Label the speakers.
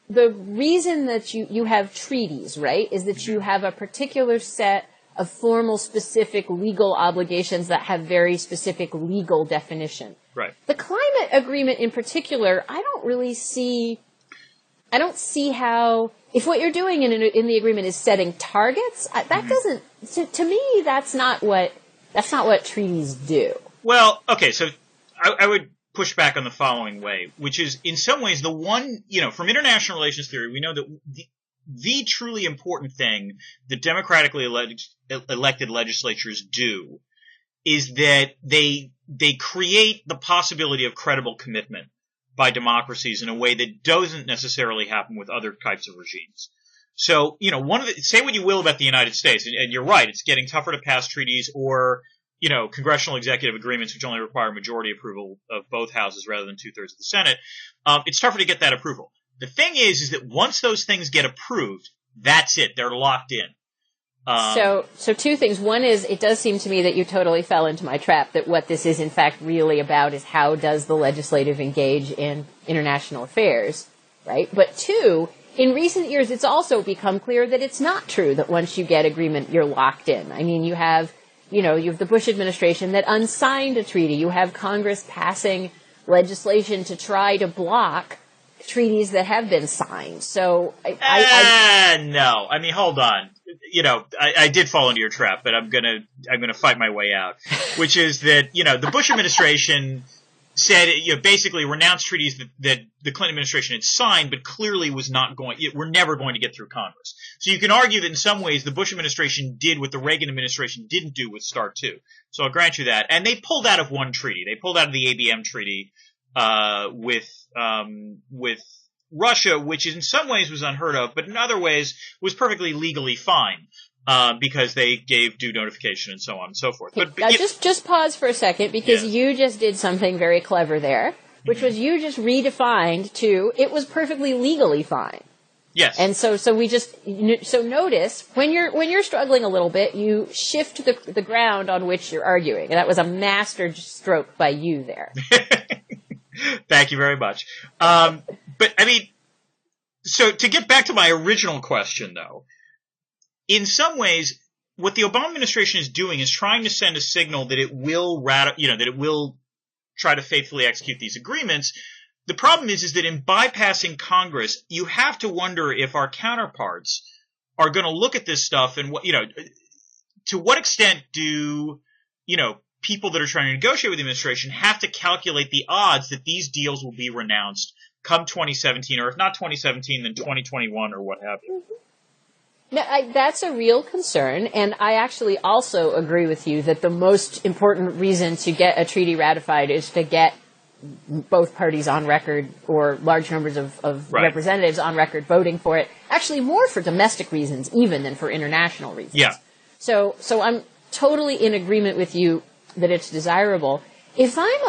Speaker 1: the reason that you have treaties, right, is that you have a particular set of formal, specific legal obligations that have very specific legal definition.
Speaker 2: Right.
Speaker 1: The climate agreement in particular, I don't see how, if what you're doing in the agreement is setting targets, that doesn't, to me, that's not what treaties do.
Speaker 2: Well, okay, so I would push back on the following way, which is, in some ways, the one, from international relations theory, we know that the truly important thing that democratically elected legislatures do is that they create the possibility of credible commitment by democracies in a way that doesn't necessarily happen with other types of regimes. So, say what you will about the United States, and you're right, it's getting tougher to pass treaties or, congressional executive agreements which only require majority approval of both houses rather than 2/3 of the Senate. It's tougher to get that approval. The thing is that once those things get approved, that's it. They're locked in.
Speaker 1: So two things. One is, it does seem to me that you totally fell into my trap, that what this is in fact really about is how does the legislative engage in international affairs, right? But two, in recent years, it's also become clear that it's not true that once you get agreement, you're locked in. I mean, you have the Bush administration that unsigned a treaty. You have Congress passing legislation to try to block treaties that have been signed. So
Speaker 2: no. I mean, hold on. I did fall into your trap, but I'm gonna fight my way out. Which is that, the Bush administration said, basically renounced treaties that the Clinton administration had signed, but clearly were never going to get through Congress. So you can argue that in some ways the Bush administration did what the Reagan administration didn't do with START 2. So I'll grant you that. And they pulled out of one treaty. They pulled out of the ABM treaty, with Russia, which in some ways was unheard of, but in other ways was perfectly legally fine, because they gave due notification and so on and so forth. But
Speaker 1: just pause for a second, because you just did something very clever there, which was you just redefined to it was perfectly legally fine.
Speaker 2: Yes.
Speaker 1: And so notice when you're struggling a little bit, you shift the ground on which you're arguing, and that was a master stroke by you there.
Speaker 2: Thank you very much. But I mean, so to get back to my original question, though, in some ways, what the Obama administration is doing is trying to send a signal that it will that it will try to faithfully execute these agreements. The problem is that in bypassing Congress, you have to wonder if our counterparts are going to look at this stuff and to what extent do people that are trying to negotiate with the administration have to calculate the odds that these deals will be renounced come 2017, or if not 2017, then 2021 or what have you.
Speaker 1: No, that's a real concern, and I actually also agree with you that the most important reason to get a treaty ratified is to get both parties on record, or large numbers of representatives on record voting for it, actually more for domestic reasons even than for international reasons.
Speaker 2: Yeah.
Speaker 1: So I'm totally in agreement with you that it's desirable. If I'm